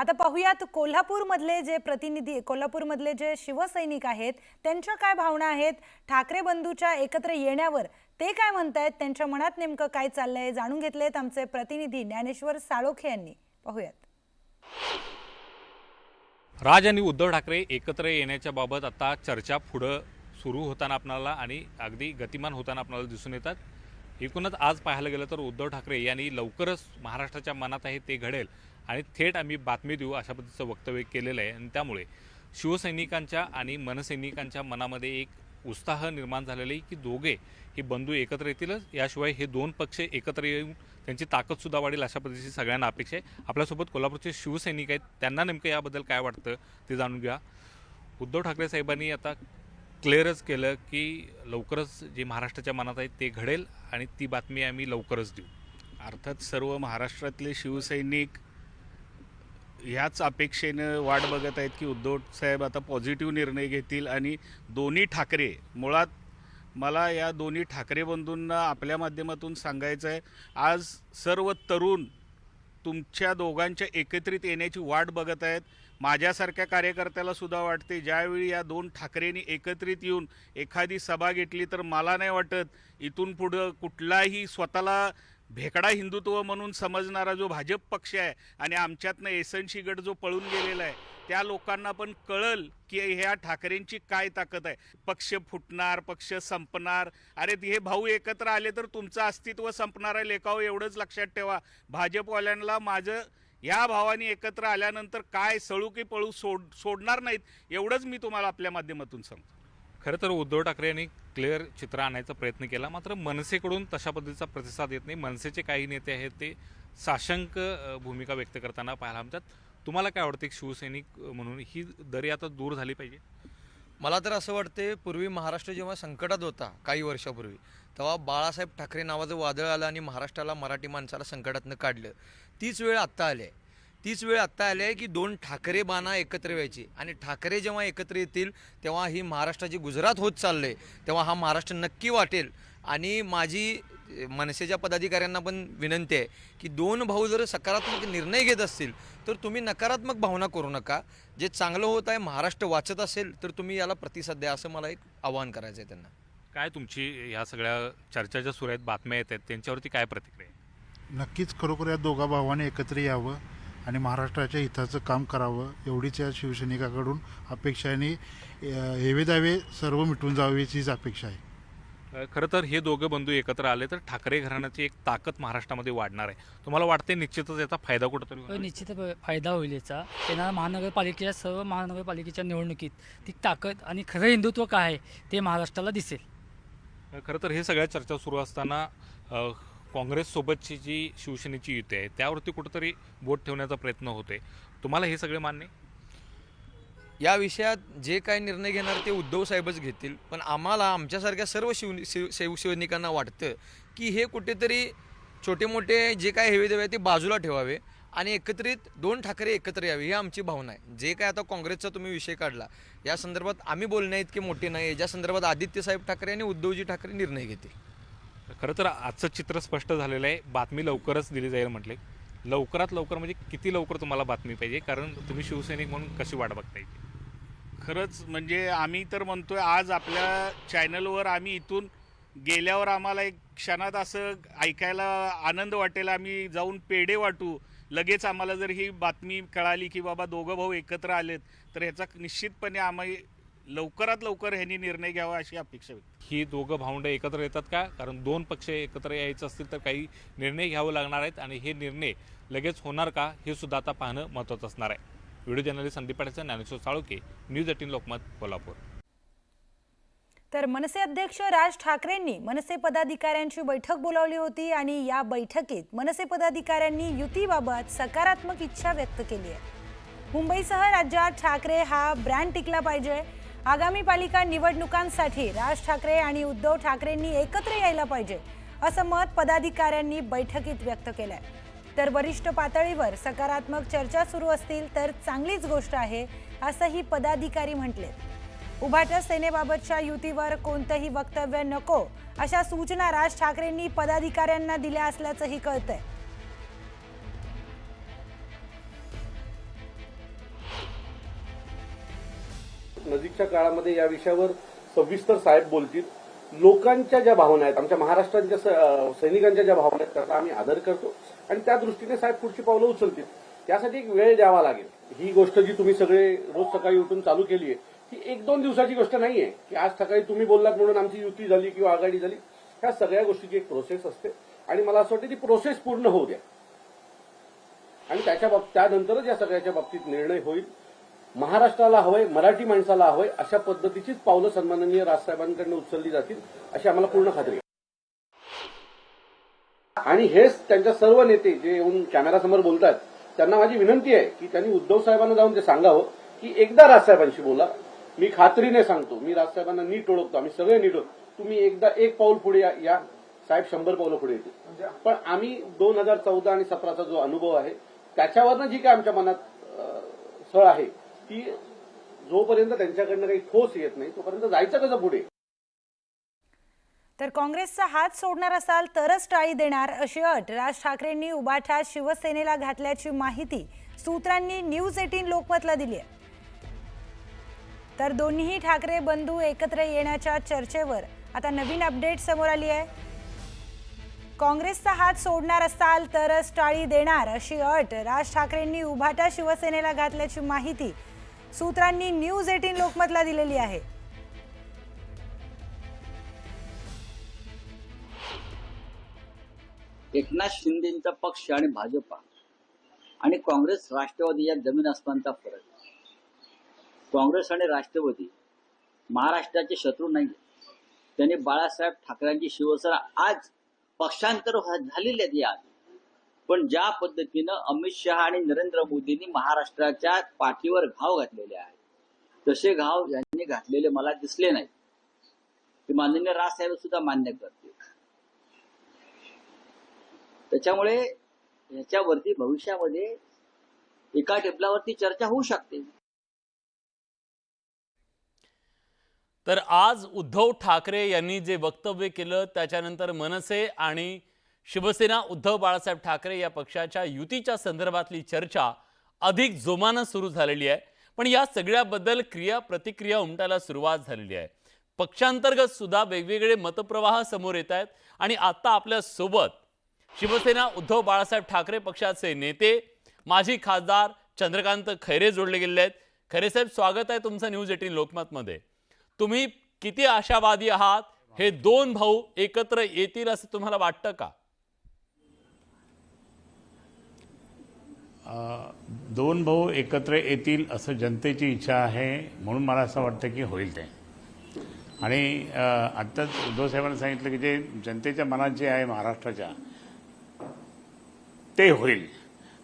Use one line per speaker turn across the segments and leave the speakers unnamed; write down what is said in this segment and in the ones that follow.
आता पाहूयात कोल्हापूरमधले जे प्रतिनिधी, कोल्हापूरमधले जे शिवसैनिक आहेत त्यांच्या काय भावना आहेत, ठाकरे बंधूच्या एकत्र येण्यावर ते काय म्हणतायत, त्यांच्या मनात नेमकं काय चाललंय जाणून घेतलेत आमचे प्रतिनिधी ज्ञानेश्वर साळोखे यांनी. पाहूयात.
राज आणि उद्धव ठाकरे एकत्र येण्याच्या बाबत आता चर्चा पुढे सुरू होताना आपल्याला आणि अगदी गतिमान होताना आपल्याला दिसून येतात. एकूणच आज पाहायला गेलं तर उद्धव ठाकरे यांनी लवकरच महाराष्ट्राच्या मनात आहे ते घडेल आणि थेट आम्ही बातमी देऊ अशा पद्धतीचं वक्तव्य केलेलं आहे आणि त्यामुळे शिवसैनिकांच्या आणि मनसैनिकांच्या मनामध्ये एक उत्साह निर्माण झालेला आहे की दोघे हे बंधू एकत्र येतीलच, याशिवाय हे दोन पक्ष एकत्र येऊन त्यांची ताकदसुद्धा वाढेल अशा पद्धतीची सगळ्यांना अपेक्षा आहे. आपल्यासोबत कोल्हापूरचे शिवसैनिक आहेत, त्यांना नेमकं याबद्दल काय वाटतं ते जाणून घ्या. उद्धव ठाकरे साहेबांनी आता क्लिअरच केलं की लवकरच जे महाराष्ट्राच्या मनात आहे ते घडेल आणि ती बातमी आम्ही लवकरच देऊ.
अर्थात सर्व महाराष्ट्रातले शिवसैनिक ह्याच अपेक्षेनं वाट बघत आहेत की उद्धव साहेब आता पॉझिटिव्ह निर्णय घेतील आणि दोन्ही ठाकरे, मुळात मला या दोन्ही ठाकरे बंधूंना आपल्या माध्यमातून सांगायचं आहे, आज सर्व तरुण तुमच्या दोघांच्या एकत्रित येण्याची वाट बघत आहेत. माझ्यासारख्या कार्यकर्त्याला सुद्धा वाटते ज्यावेळी या दोन ठाकरेंनी एकत्रित येऊन एखादी सभा घेतली तर मला नाही वाटत इथून पुढं कुठलाही स्वतःला भेकडा हिंदुत्व म्हणून समजणारा जो भाजप पक्ष आहे आणि आमच्यातनं एसएनसी गट जो पळून गेलेला आहे त्या लोकांना पण कळल की ह्या ठाकरेंची काय ताकद आहे. पक्ष फुटणार, पक्ष संपणार, अरे हे भाऊ एकत्र आले तर तुमचं अस्तित्व संपणार आहे लेखाव, एवढंच लक्षात ठेवा. भाजपवाल्यांना माझं या भावानी एकत्र आल्यानंतर काय सळू की पळू सोडणार नाहीत, एवढंच मी तुम्हाला आपल्या माध्यमातून सांगतो.
खरं तर उद्धव ठाकरे यांनी क्लिअर चित्र आणायचा प्रयत्न केला, मात्र मनसेकडून तशा पद्धतीचा प्रतिसाद येत नाही. मनसेचे काही नेते आहेत ते साशंक भूमिका व्यक्त करताना पाहायला मिळतात. तुम्हाला काय वाटतं की शिवसैनिक म्हणून ही दरी आता दूर झाली पाहिजे?
मला तर असं वाटते, पूर्वी महाराष्ट्र जेव्हा संकटात होता काही वर्षापूर्वी, तेव्हा बाळासाहेब ठाकरे नावाचं वादळ आलं आणि महाराष्ट्राला, मराठी माणसाला संकटातनं काढलं. तीच वेळ आत्ता आली आहे. तीच वेळ आत्ता आली आहे की दोन ठाकरे बाणा एकत्र व्हायची आणि ठाकरे जेव्हा एकत्र येतील तेव्हा ही महाराष्ट्राची गुजरात होत चाललं आहे, तेव्हा हा महाराष्ट्र नक्की वाटेल. आणि माझी मनसेच्या पदाधिकाऱ्यांना पण विनंती आहे की दोन भाऊ जर सकारात्मक निर्णय घेत असतील तर तुम्ही नकारात्मक भावना करू नका. जे चांगलं होत आहे, महाराष्ट्र वाचत असेल तर तुम्ही याला प्रतिसाद द्या, असं मला एक आवाहन करायचं आहे त्यांना.
काय तुमची ह्या सगळ्या चर्चाच्या सुरू आहेत, बातम्या येत आहेत, त्यांच्यावरती काय प्रतिक्रिया आहे?
नक्कीच खरोखर या दोघा भावाने एकत्र यावं आणि महाराष्ट्राच्या हिताचं काम करावं एवढीच या शिवसैनिकाकडून अपेक्षा आणि हेवेदावे सर्व मिटून जावे हीच अपेक्षा आहे.
खरं तर हे दोघं बंधू एकत्र आले तर ठाकरे घराण्याची एक ताकद महाराष्ट्रामध्ये वाढणार आहे. तुम्हाला वाटते निश्चितच याचा फायदा कुठंतरी होणार?
निश्चित फायदा होईल याचा. त्यांना महानगरपालिकेच्या, सर्व महानगरपालिकेच्या निवडणुकीत ती ताकद आणि खरं हिंदुत्व काय आहे ते महाराष्ट्राला दिसेल.
खरं तर हे सगळ्या चर्चा सुरू असताना काँग्रेससोबतची जी शिवसेनेची युती आहे त्यावरती कुठंतरी बोट ठेवण्याचा प्रयत्न होतोय. तुम्हाला हे सगळे मान्य?
या विषयात जे काही निर्णय घेणार ते उद्धव साहेबच घेतील, पण आम्हाला, आमच्यासारख्या सर्व शिवसैनिकांना वाटतं की हे कुठेतरी छोटे मोठे जे काय हेवेदेवे ते बाजूला ठेवावे आणि एकत्रित दोन ठाकरे एकत्र यावे, ही आमची भावना आहे. जे काय आता काँग्रेसचा तुम्ही विषय काढला, या संदर्भात आम्ही बोलण्या इतके मोठे नाही. ज्या संदर्भात आदित्यसाहेब ठाकरे आणि उद्धवजी ठाकरे निर्णय घेतील.
खरं तर आजचं चित्र स्पष्ट झालेलं आहे. बातमी लवकरच दिली जाईल म्हटले. लवकरात लवकर म्हणजे किती लवकर तुम्हाला बातमी पाहिजे, कारण तुम्ही शिवसैनिक म्हणून कशी वाट बघताय?
खरंच म्हणजे आम्ही तर म्हणतोय, आज आपल्या चॅनलवर आम्ही इथून गेल्यावर आम्हाला एक क्षणात असं ऐकायला आनंद वाटेल, आम्ही जाऊन पेढे वाटू. लगेच आम्हाला जर ही बातमी कळाली की बाबा दोघं भाऊ एकत्र आलेत तर ह्याचा निश्चितपणे आम्ही लवकरात लवकर ह्यांनी निर्णय घ्यावा अशी अपेक्षा व्यक्त.
ही दोघं भावंडं एकत्र येतात का? कारण दोन पक्ष एकत्र यायचं असतील तर काही निर्णय घ्यावे लागणार आहेत आणि हे निर्णय लगेच होणार का हे सुद्धा आता पाहणं महत्त्वाचं असणार आहे. Video journalist Sandeep Patil, Dnyaneshwar Salokhe, news 18 Lokmat, Kolhapur.
तर मनसे अध्यक्ष राज ठाकरेंनी मनसे पदाधिकाऱ्यांची बैठक बोलावली होती आणि या बैठकीत मनसे पदाधिकाऱ्यांनी युतीबाबत सकारात्मक इच्छा व्यक्त केली आहे. मुंबईसह राज्यात ठाकरे हा ब्रँड टिकला पाहिजे. आगामी पालिका निवडणुकांसाठी राज ठाकरे आणि उद्धव ठाकरेंनी एकत्र यायला पाहिजे असं मत पदाधिकाऱ्यांनी बैठकीत व्यक्त केलंय. तर वरिष्ठ पातळीवर सकारात्मक चर्चा सुरू असतील तर चांगलीच गोष्ट आहे असंही पदाधिकारी म्हटले. उभाट्या सेनेबाबतच्या युतीवर कोणतंही वक्तव्य नको अशा सूचना राज ठाकरेंनी पदाधिकाऱ्यांना दिल्या असल्याचंही कळतंय.
नजीकच्या काळामध्ये या विषयावर सविस्तर साहेब बोलतील. लोकांच्या ज्या भावना आहेत, आमच्या महाराष्ट्राच्या सैनिकांच्या ज्या भावना आहेत त्याचा आम्ही आदर करतो आणि त्या दृष्टीने साहेब पुढची पावलं उचलतील. त्यासाठी एक वेळ द्यावा लागेल. ही गोष्ट जी तुम्ही सगळे रोज सकाळी उठून चालू केली आहे ही 1-2 दिवसाची गोष्ट नाहीये की आज सकाळी तुम्ही बोललात म्हणून आमची युती झाली किंवा आघाडी झाली. ह्या सगळ्या गोष्टीची एक प्रोसेस असते आणि मला असं वाटतं ती प्रोसेस पूर्ण होऊ द्या आणि त्यानंतरच या सगळ्याच्या बाबतीत निर्णय होईल. महाराष्ट्राला हवंय, मराठी माणसाला हवंय अशा पद्धतीचीच पावलं सन्माननीय राजसाहेबांकडून उचलली जातील अशी आम्हाला पूर्ण खात्री आहे. आणि हेच त्यांच्या सर्व नेते जे येऊन कॅमेरासमोर बोलतात त्यांना माझी विनंती आहे की त्यांनी उद्धव साहेबांना जाऊन ते सांगावं की एकदा राजसाहेबांशी बोला. मी खात्रीने सांगतो, मी राजसाहेबांना नीट ओळखतो, आम्ही सगळे नीट ओळखतो. तुम्ही एकदा 1 पाऊल पुढे या, साहेब 100 पावलं पुढे येतील. पण आम्ही 2014 आणि 17चा जो अनुभव आहे त्याच्यावरनं जी काय आमच्या मनात सळ आहे ती जोपर्यंत त्यांच्याकडनं काही ठोस येत नाही तोपर्यंत जायचं कसं पुढे.
तर काँग्रेसचा हात सोडणार असाल तरच टाळी देणार अशी अट राज ठाकरेंनी उबाठा शिवसेनेला घातल्याची माहिती सूत्रांनी न्यूज 18 लोकमतला दिली आहे. तर दोन्ही ठाकरे बंधू एकत्र येण्याच्या चर्चेवर आता नवीन अपडेट समोर आली आहे. काँग्रेसचा हात सोडणार असाल तरच टाळी देणार अशी अट राज ठाकरेंनी उबाठा शिवसेनेला घातल्याची माहिती सूत्रांनी न्यूज 18 लोकमतला दिलेली आहे.
एकनाथ शिंदेचा पक्ष आणि भाजपा आणि काँग्रेस राष्ट्रवादी या जमीन आसमानचा फरक. काँग्रेस आणि राष्ट्रवादी महाराष्ट्राचे शत्रू नाही. त्यांनी बाळासाहेब ठाकरेंची शिवसेना आज पक्षांतर झालेली आहे आज. पण ज्या पद्धतीनं अमित शहा आणि नरेंद्र मोदींनी महाराष्ट्राच्या पाठीवर घाव घातलेले आहेत तसे घाव यांनी घातलेले मला दिसले नाही. ते माननीय राजसाहेब सुद्धा मान्य करतील. त्याच्यामुळे याच्यावरती भविष्यामध्ये एका टेबलावरती चर्चा होऊ शकते.
तर आज उद्धव ठाकरे यांनी जे वक्तव्य केलं त्याच्यानंतर मनसे आणि शिवसेना उद्धव बाळासाहेब ठाकरे या पक्षाच्या युतीच्या संदर्भातली चर्चा अधिक जोमानं सुरू झालेली आहे. पण या सगळ्याबद्दल प्रतिक्रिया उमटायला सुरुवात झालेली आहे. पक्षांतर्गत सुद्धा वेगवेगळे मतप्रवाह समोर येत आहेत आणि आता आपल्या सोबत शिवसेना उद्धव बाळासाहेब ठाकरे पक्षाचे नेते माजी खासदार चंद्रकांत खैरे जोडले गेले आहेत. खैरे साहेब, स्वागत आहे तुमचं न्यूज 18 लोकमतमध्ये. तुम्ही किती आशावादी आहात? हे 2 भाऊ एकत्र येतील असं तुम्हाला वाटतं का?
2 भाऊ एकत्र येतील असं जनतेची इच्छा आहे म्हणून मला असं वाटतं की होईल ते. आणि आत्ताच उद्धव साहेबांनी सांगितलं की जे जनतेच्या मनात जे आहे महाराष्ट्राच्या ते होईल.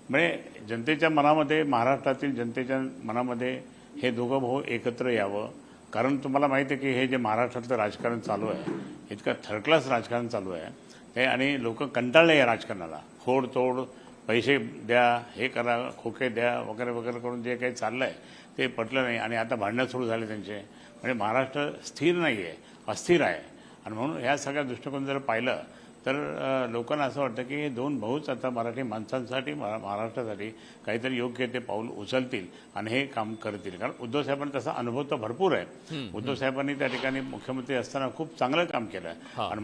म्हणजे जनतेच्या मनामध्ये, महाराष्ट्रातील जनतेच्या मनामध्ये हे 2 भाऊ एकत्र यावं. कारण तुम्हाला माहिती आहे की हे जे महाराष्ट्रातलं राजकारण चालू आहे इतकं थर्ड क्लास राजकारण चालू आहे ते आणि लोक कंटाळले या राजकारणाला. फोडतोड, पैसे द्या, हे करा, खोके द्या वगैरे वगैरे करून जे काही चाललं आहे ते पटलं नाही आणि आता भांडणं सुरू झाले त्यांचे. म्हणजे महाराष्ट्र स्थिर नाही आहे, अस्थिर आहे. आणि म्हणून ह्या सगळ्या दृष्टिकोन जर पाहिलं तर लोकांना असं वाटतं की हे 2 भाऊच आता मराठी माणसांसाठी, महाराष्ट्रासाठी काहीतरी योग्य ते पाऊल उचलतील आणि हे काम करतील. कारण उद्धव साहेबांना तसा अनुभव तर भरपूर आहे. उद्धव साहेबांनी त्या ठिकाणी मुख्यमंत्री असताना खूप चांगलं काम केलं आणि